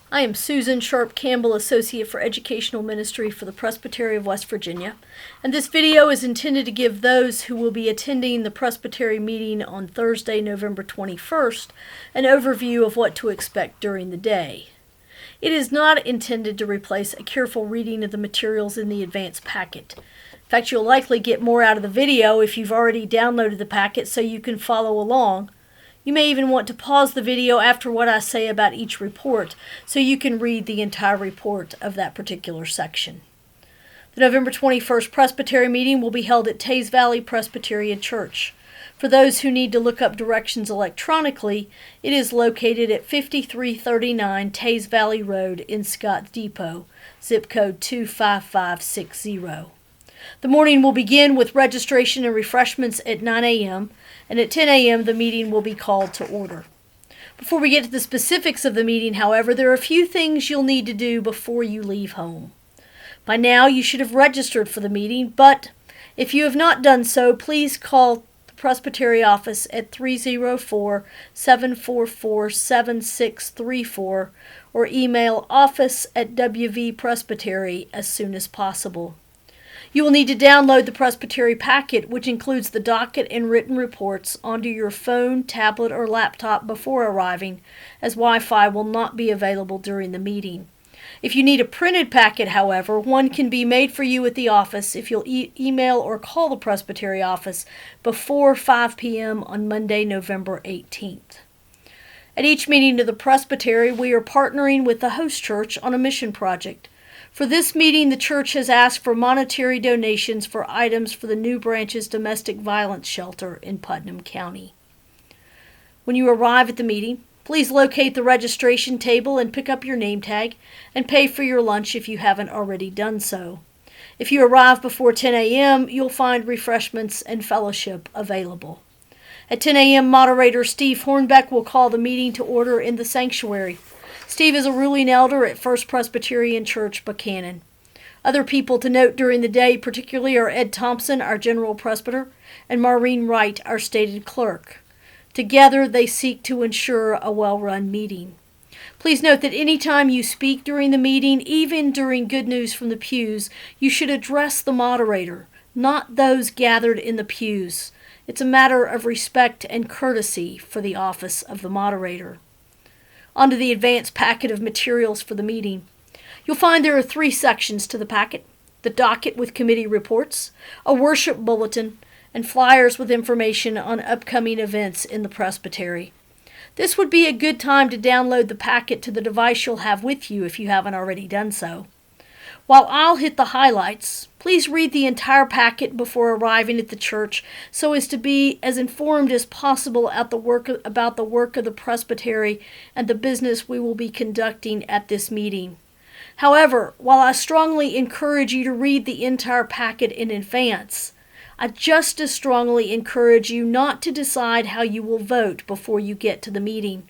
I am Susan Sharp Campbell, Associate for Educational Ministry for the Presbytery of West Virginia, and this video is intended to give those who will be attending the Presbytery meeting on Thursday, November 21st, an overview of what to expect during the day. It is not intended to replace a careful reading of the materials in the advanced packet. In fact, you'll likely get more out of the video if you've already downloaded the packet so you can follow along. You may even want to pause the video after what I say about each report so you can read the entire report of that particular section. The November 21st Presbytery meeting will be held at Teays Valley Presbyterian Church. For those who need to look up directions electronically, it is located at 5339 Teays Valley Road in Scotts Depot, zip code 25560. The morning will begin with registration and refreshments at 9 a.m., and at 10 a.m. the meeting will be called to order. Before we get to the specifics of the meeting, however, there are a few things you'll need to do before you leave home. By now, you should have registered for the meeting, but if you have not done so, please call the Presbytery office at 304-744-7634 or email office@wvpresbytery as soon as possible. You will need to download the Presbytery packet, which includes the docket and written reports, onto your phone, tablet, or laptop before arriving, as Wi-Fi will not be available during the meeting. If you need a printed packet, however, one can be made for you at the office if you'll email or call the Presbytery office before 5 p.m. on Monday, November 18th. At each meeting of the Presbytery, we are partnering with the host church on a mission project. For this meeting, the church has asked for monetary donations for items for the New Branch's domestic violence shelter in Putnam County. When you arrive at the meeting, please locate the registration table and pick up your name tag and pay for your lunch if you haven't already done so. If you arrive before 10 a.m., you'll find refreshments and fellowship available. At 10 a.m., moderator Steve Hornbeck will call the meeting to order in the sanctuary. Steve is a ruling elder at First Presbyterian Church, Buchanan. Other people to note during the day particularly are Ed Thompson, our general presbyter, and Maureen Wright, our stated clerk. Together, they seek to ensure a well-run meeting. Please note that any time you speak during the meeting, even during Good News from the Pews, you should address the moderator, not those gathered in the pews. It's a matter of respect and courtesy for the office of the moderator. Onto the advanced packet of materials for the meeting. You'll find there are 3 sections to the packet: the docket with committee reports, a worship bulletin, and flyers with information on upcoming events in the Presbytery. This would be a good time to download the packet to the device you'll have with you if you haven't already done so. While I'll hit the highlights, please read the entire packet before arriving at the church so as to be as informed as possible about the work of the Presbytery and the business we will be conducting at this meeting. However, while I strongly encourage you to read the entire packet in advance, I just as strongly encourage you not to decide how you will vote before you get to the meeting.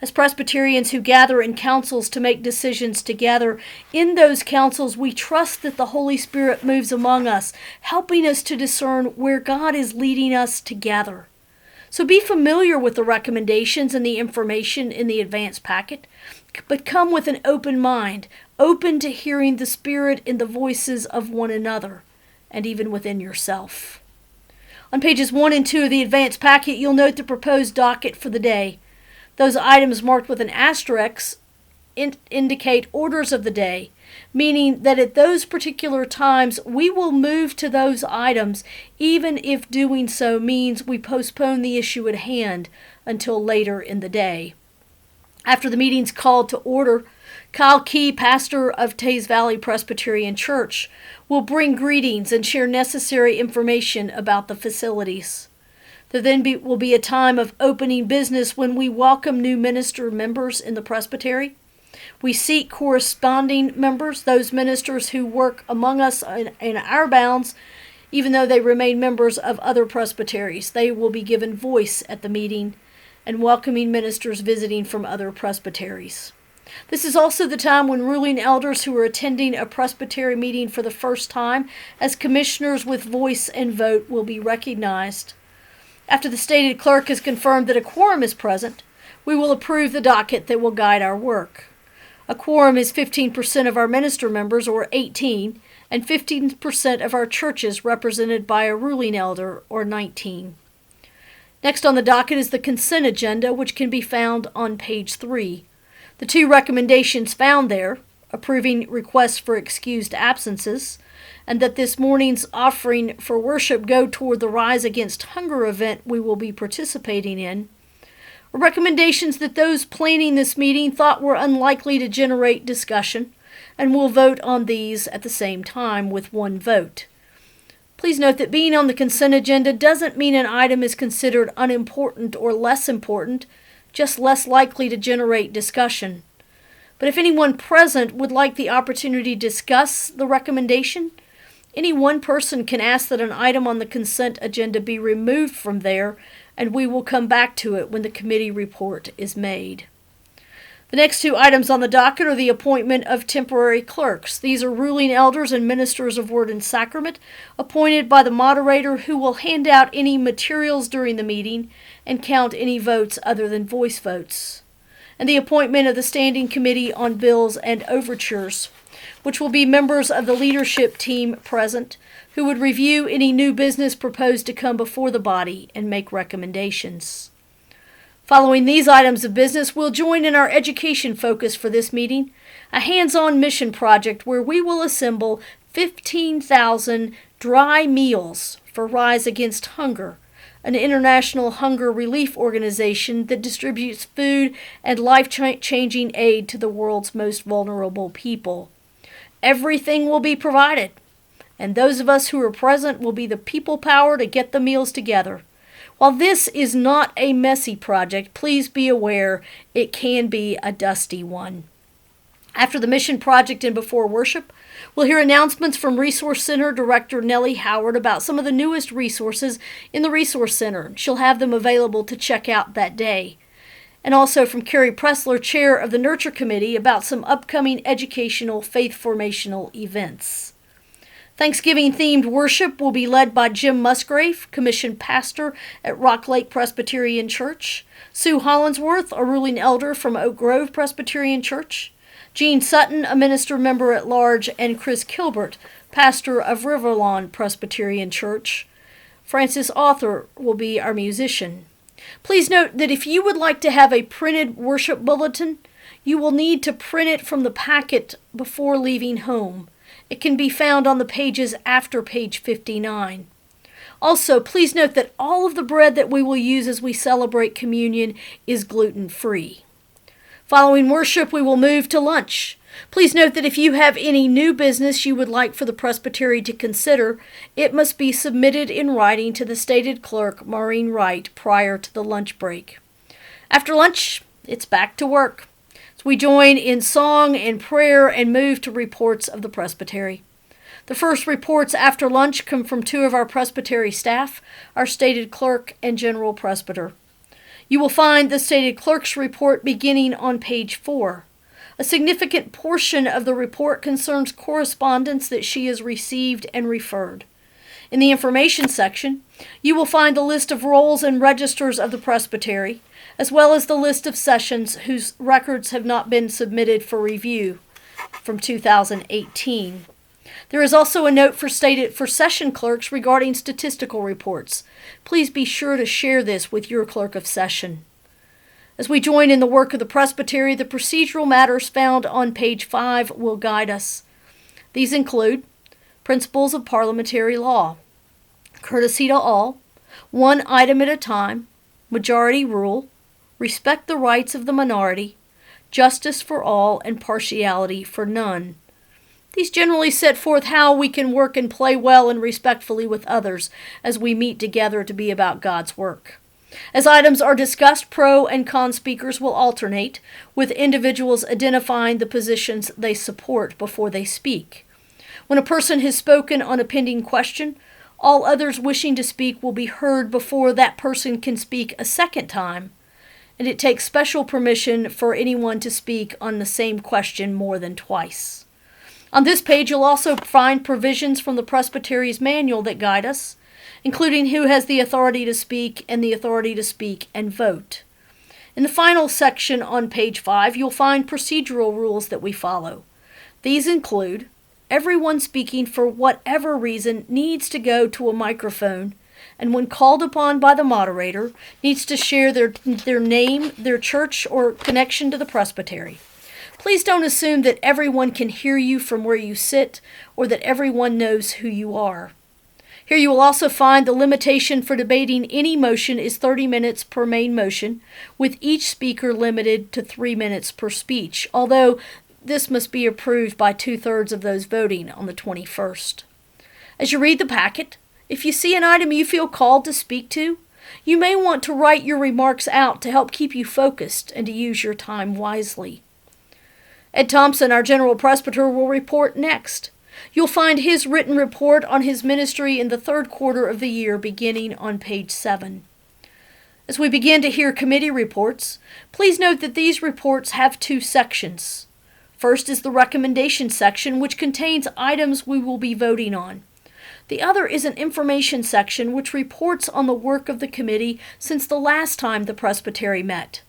As Presbyterians who gather in councils to make decisions together, in those councils we trust that the Holy Spirit moves among us, helping us to discern where God is leading us to gather. So be familiar with the recommendations and the information in the advance packet, but come with an open mind, open to hearing the Spirit in the voices of one another, and even within yourself. On pages 1 and 2 of the advance packet, you'll note the proposed docket for the day. Those items marked with an asterisk indicate orders of the day, meaning that at those particular times we will move to those items, even if doing so means we postpone the issue at hand until later in the day. After the meeting's called to order, Kyle Key, pastor of Teays Valley Presbyterian Church, will bring greetings and share necessary information about the facilities. There then will be a time of opening business when we welcome new minister members in the Presbytery. We seek corresponding members, those ministers who work among us in our bounds, even though they remain members of other presbyteries. They will be given voice at the meeting and welcoming ministers visiting from other presbyteries. This is also the time when ruling elders who are attending a presbytery meeting for the first time as commissioners with voice and vote will be recognized. After the stated clerk has confirmed that a quorum is present, we will approve the docket that will guide our work. A quorum is 15% of our minister members, or 18, and 15% of our churches represented by a ruling elder, or 19. Next on the docket is the consent agenda, which can be found on page 3. The two recommendations found there, approving requests for excused absences, and that this morning's offering for worship go toward the Rise Against Hunger event we will be participating in, are recommendations that those planning this meeting thought were unlikely to generate discussion, and will vote on these at the same time with one vote. Please note that being on the consent agenda doesn't mean an item is considered unimportant or less important, just less likely to generate discussion. But if anyone present would like the opportunity to discuss the recommendation, any one person can ask that an item on the consent agenda be removed from there, and we will come back to it when the committee report is made. The next two items on the docket are the appointment of temporary clerks. These are ruling elders and ministers of word and sacrament appointed by the moderator, who will hand out any materials during the meeting and count any votes other than voice votes. And the appointment of the Standing Committee on Bills and Overtures, which will be members of the leadership team present, who would review any new business proposed to come before the body and make recommendations. Following these items of business, we'll join in our education focus for this meeting, a hands-on mission project where we will assemble 15,000 dry meals for Rise Against Hunger, an international hunger relief organization that distributes food and life-changing aid to the world's most vulnerable people. Everything will be provided, and those of us who are present will be the people power to get the meals together. While this is not a messy project, please be aware it can be a dusty one. After the mission project and before worship, we'll hear announcements from Resource Center Director Nellie Howard about some of the newest resources in the Resource Center. She'll have them available to check out that day. And also from Carrie Pressler, Chair of the Nurture Committee, about some upcoming educational faith formational events. Thanksgiving-themed worship will be led by Jim Musgrave, commissioned pastor at Rock Lake Presbyterian Church, Sue Hollinsworth, a ruling elder from Oak Grove Presbyterian Church, Gene Sutton, a minister member at large, and Chris Kilbert, pastor of Riverlawn Presbyterian Church. Francis Author will be our musician. Please note that if you would like to have a printed worship bulletin, you will need to print it from the packet before leaving home. It can be found on the pages after page 59. Also, please note that all of the bread that we will use as we celebrate communion is gluten-free. Following worship, we will move to lunch. Please note that if you have any new business you would like for the Presbytery to consider, it must be submitted in writing to the stated clerk, Maureen Wright, prior to the lunch break. After lunch, it's back to work. So we join in song and prayer and move to reports of the Presbytery. The first reports after lunch come from two of our Presbytery staff, our stated clerk and general presbyter. You will find the stated clerk's report beginning on page 4. A significant portion of the report concerns correspondence that she has received and referred. In the information section, you will find the list of rolls and registers of the Presbytery, as well as the list of sessions whose records have not been submitted for review from 2018. There is also a note for session clerks regarding statistical reports. Please be sure to share this with your clerk of session. As we join in the work of the Presbytery, the procedural matters found on page 5 will guide us. These include principles of parliamentary law, courtesy to all, one item at a time, majority rule, respect the rights of the minority, justice for all, and partiality for none. These generally set forth how we can work and play well and respectfully with others as we meet together to be about God's work. As items are discussed, pro and con speakers will alternate, with individuals identifying the positions they support before they speak. When a person has spoken on a pending question, all others wishing to speak will be heard before that person can speak a second time, and it takes special permission for anyone to speak on the same question more than twice. On this page, you'll also find provisions from the Presbytery's manual that guide us, including who has the authority to speak and the authority to speak and vote. In the final section on page 5, you'll find procedural rules that we follow. These include everyone speaking for whatever reason needs to go to a microphone, and when called upon by the moderator, needs to share their name, their church, or connection to the presbytery. Please don't assume that everyone can hear you from where you sit or that everyone knows who you are. Here you will also find the limitation for debating any motion is 30 minutes per main motion, with each speaker limited to 3 minutes per speech, although this must be approved by 2/3 of those voting on the 21st. As you read the packet, if you see an item you feel called to speak to, you may want to write your remarks out to help keep you focused and to use your time wisely. Ed Thompson, our General Presbyter, will report next. You'll find his written report on his ministry in the 3rd quarter of the year beginning on page 7. As we begin to hear committee reports, please note that these reports have 2 sections. First is the recommendation section, which contains items we will be voting on. The other is an information section which reports on the work of the committee since the last time the Presbytery met.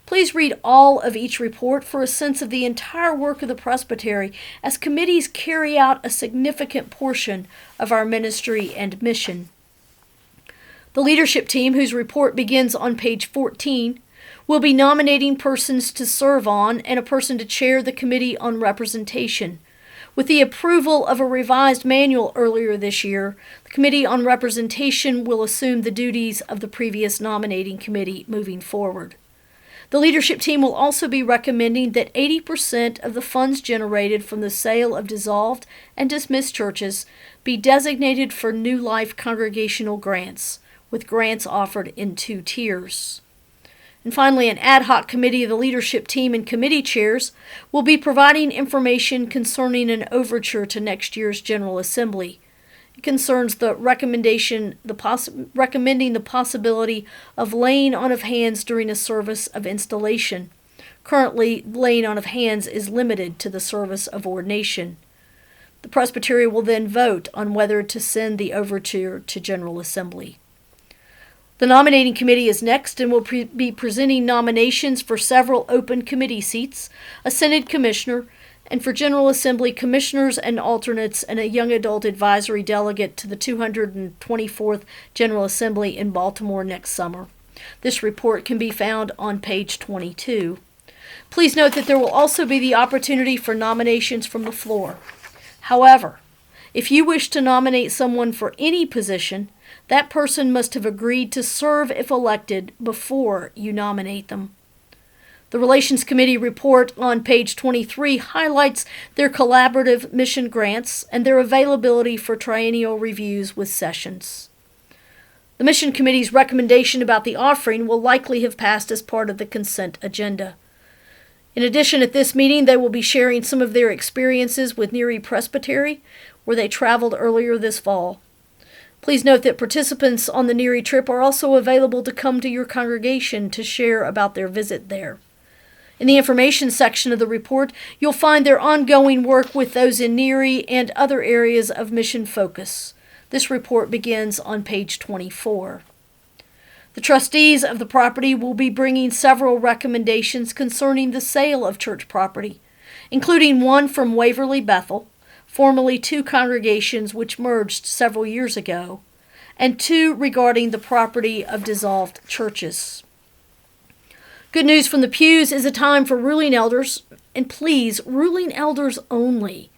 Please read all of each report for a sense of the entire work of the Presbytery, as committees carry out a significant portion of our ministry and mission. The leadership team, whose report begins on page 14, will be nominating persons to serve on and a person to chair the Committee on Representation. With the approval of a revised manual earlier this year, the Committee on Representation will assume the duties of the previous nominating committee moving forward. The leadership team will also be recommending that 80% of the funds generated from the sale of dissolved and dismissed churches be designated for New Life congregational grants, with grants offered in 2 tiers. And finally, an ad hoc committee of the leadership team and committee chairs will be providing information concerning an overture to next year's General Assembly. It concerns the recommending the possibility of laying on of hands during a service of installation. Currently, laying on of hands is limited to the service of ordination. The Presbytery will then vote on whether to send the overture to General Assembly. The nominating committee is next and will be presenting nominations for several open committee seats, a Synod commissioner, and for General Assembly commissioners and alternates and a young adult advisory delegate to the 224th General Assembly in Baltimore next summer. This report can be found on page 22. Please note that there will also be the opportunity for nominations from the floor. However, if you wish to nominate someone for any position, that person must have agreed to serve if elected before you nominate them. The Relations Committee report on page 23 highlights their collaborative mission grants and their availability for triennial reviews with sessions. The Mission Committee's recommendation about the offering will likely have passed as part of the consent agenda. In addition, at this meeting, they will be sharing some of their experiences with Neary Presbytery, where they traveled earlier this fall. Please note that participants on the Neary trip are also available to come to your congregation to share about their visit there. In the information section of the report, you'll find their ongoing work with those in Neary and other areas of mission focus. This report begins on page 24. The trustees of the property will be bringing several recommendations concerning the sale of church property, including one from Waverly Bethel, formerly 2 congregations which merged several years ago, and 2 regarding the property of dissolved churches. Good news from the pews is a time for ruling elders, and please, ruling elders only,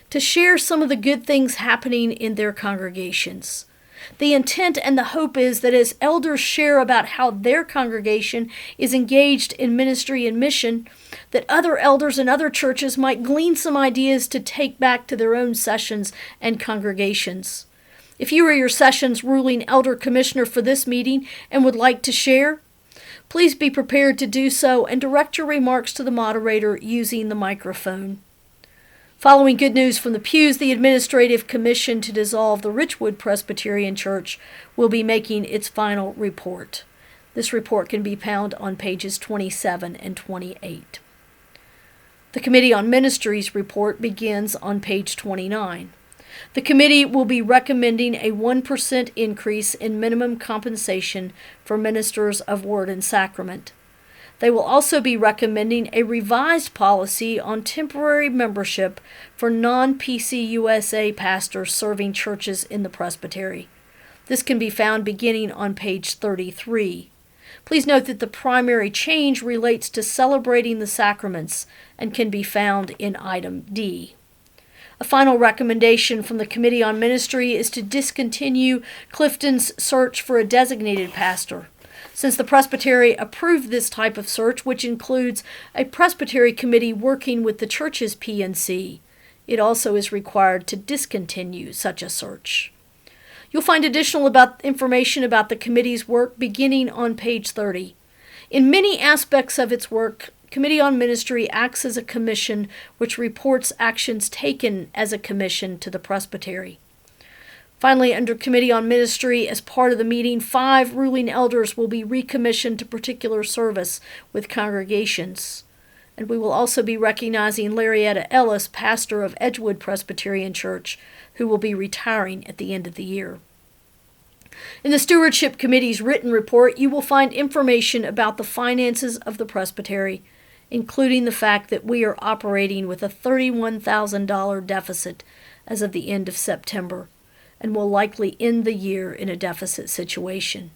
to share some of the good things happening in their congregations. The intent and the hope is that as elders share about how their congregation is engaged in ministry and mission, that other elders in other churches might glean some ideas to take back to their own sessions and congregations. If you are your session's ruling elder commissioner for this meeting and would like to share, please be prepared to do so and direct your remarks to the moderator using the microphone. Following good news from the pews, the Administrative Commission to dissolve the Richwood Presbyterian Church will be making its final report. This report can be found on pages 27 and 28. The Committee on Ministries report begins on page 29. The committee will be recommending a 1% increase in minimum compensation for ministers of Word and Sacrament. They will also be recommending a revised policy on temporary membership for non-PCUSA pastors serving churches in the Presbytery. This can be found beginning on page 33. Please note that the primary change relates to celebrating the sacraments and can be found in item D. A final recommendation from the Committee on Ministry is to discontinue Clifton's search for a designated pastor. Since the Presbytery approved this type of search, which includes a Presbytery committee working with the church's P&C, it also is required to discontinue such a search. You'll find additional information about the committee's work beginning on page 30. In many aspects of its work, Committee on Ministry acts as a commission which reports actions taken as a commission to the Presbytery. Finally, under Committee on Ministry, as part of the meeting, 5 ruling elders will be recommissioned to particular service with congregations. And we will also be recognizing Larietta Ellis, pastor of Edgewood Presbyterian Church, who will be retiring at the end of the year. In the Stewardship Committee's written report, you will find information about the finances of the Presbytery, including the fact that we are operating with a $31,000 deficit as of the end of September, and will likely end the year in a deficit situation.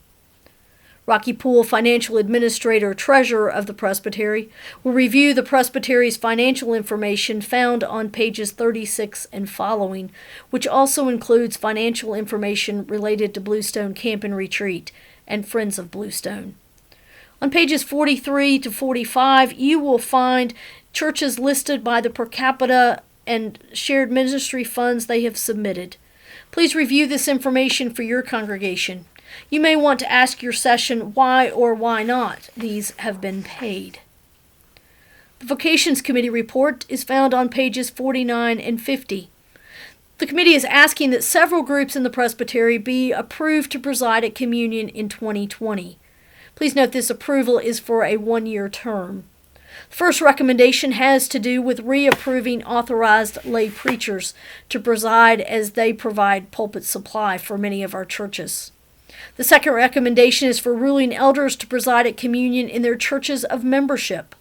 Rocky Poole, Financial Administrator Treasurer of the Presbytery, will review the Presbytery's financial information found on pages 36 and following, which also includes financial information related to Bluestone Camp and Retreat and Friends of Bluestone. On pages 43 to 45, you will find churches listed by the per capita and shared ministry funds they have submitted. Please review this information for your congregation. You may want to ask your session why or why not these have been paid. The Vocations Committee report is found on pages 49 and 50. The committee is asking that several groups in the Presbytery be approved to preside at communion in 2020. Please note this approval is for a 1-year term. The first recommendation has to do with reapproving authorized lay preachers to preside as they provide pulpit supply for many of our churches. The second recommendation is for ruling elders to preside at communion in their churches of membership.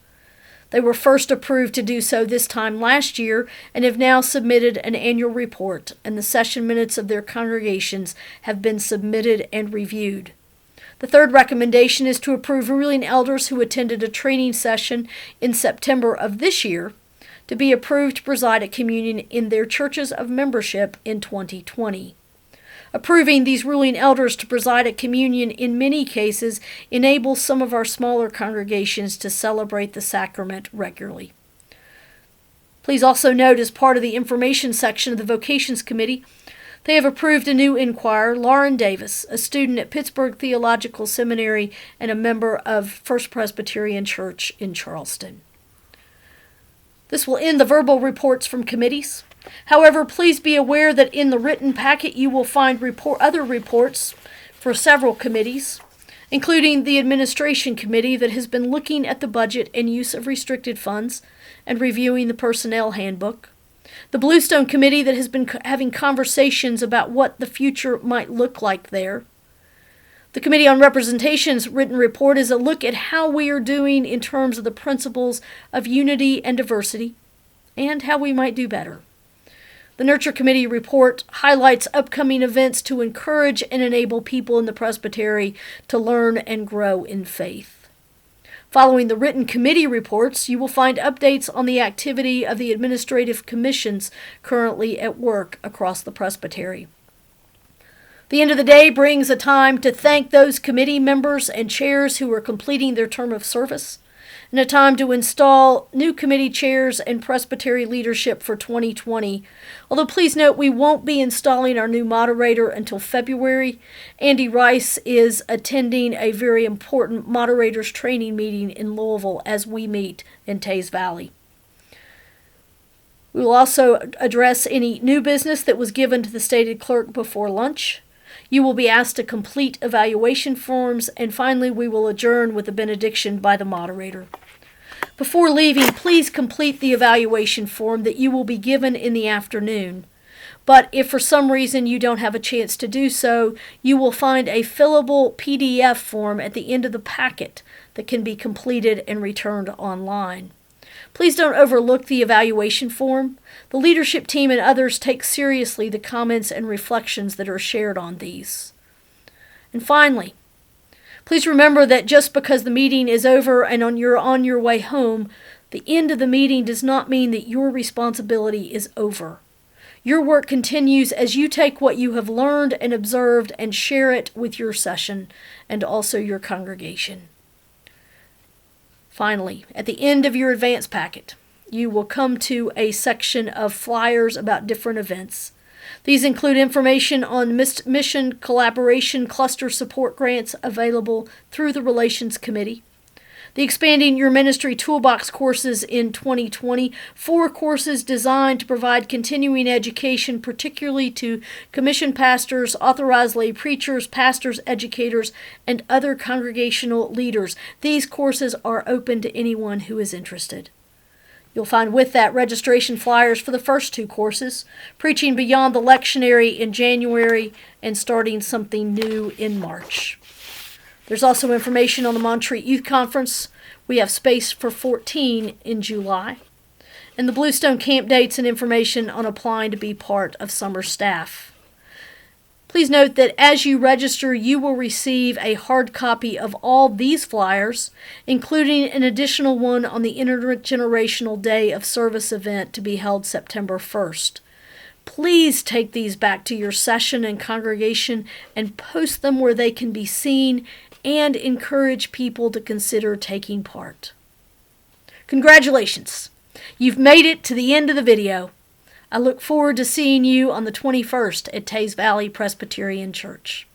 They were first approved to do so this time last year and have now submitted an annual report, and the session minutes of their congregations have been submitted and reviewed. The third recommendation is to approve ruling elders who attended a training session in September of this year to be approved to preside at communion in their churches of membership in 2020. Approving these ruling elders to preside at communion in many cases enables some of our smaller congregations to celebrate the sacrament regularly. Please also note, as part of the information section of the Vocations Committee, they have approved a new inquirer, Lauren Davis, a student at Pittsburgh Theological Seminary and a member of First Presbyterian Church in Charleston. This will end the verbal reports from committees. However, please be aware that in the written packet you will find other reports for several committees, including the Administration Committee that has been looking at the budget and use of restricted funds and reviewing the Personnel Handbook, the Bluestone Committee that has been having conversations about what the future might look like there. The Committee on Representation's written report is a look at how we are doing in terms of the principles of unity and diversity and how we might do better. The Nurture Committee report highlights upcoming events to encourage and enable people in the Presbytery to learn and grow in faith. Following the written committee reports, you will find updates on the activity of the administrative commissions currently at work across the Presbytery. The end of the day brings a time to thank those committee members and chairs who are completing their term of service, and a time to install new committee chairs and Presbytery leadership for 2020. Although please note we won't be installing our new moderator until February. Andy Rice is attending a very important moderators training meeting in Louisville as we meet in Tays Valley. We will also address any new business that was given to the stated clerk before lunch. You will be asked to complete evaluation forms, and finally we will adjourn with a benediction by the moderator. Before leaving, please complete the evaluation form that you will be given in the afternoon. But if for some reason you don't have a chance to do so, you will find a fillable PDF form at the end of the packet that can be completed and returned online. Please don't overlook the evaluation form. The leadership team and others take seriously the comments and reflections that are shared on these. And finally, please remember that just because the meeting is over and you're on your way home, the end of the meeting does not mean that your responsibility is over. Your work continues as you take what you have learned and observed and share it with your session and also your congregation. Finally, at the end of your advance packet, you will come to a section of flyers about different events. These include information on mission collaboration cluster support grants available through the Relations Committee, the Expanding Your Ministry Toolbox courses in 2020, 4 courses designed to provide continuing education, particularly to commissioned pastors, authorized lay preachers, pastors, educators, and other congregational leaders. These courses are open to anyone who is interested. You'll find with that registration flyers for the first 2 courses, Preaching Beyond the Lectionary in January and Starting Something New in March. There's also information on the Montreat Youth Conference. We have space for 14 in July. And the Bluestone camp dates and information on applying to be part of summer staff. Please note that as you register, you will receive a hard copy of all these flyers, including an additional one on the Intergenerational Day of Service event to be held September 1st. Please take these back to your session and congregation and post them where they can be seen and encourage people to consider taking part. Congratulations! You've made it to the end of the video. I look forward to seeing you on the 21st at Tays Valley Presbyterian Church.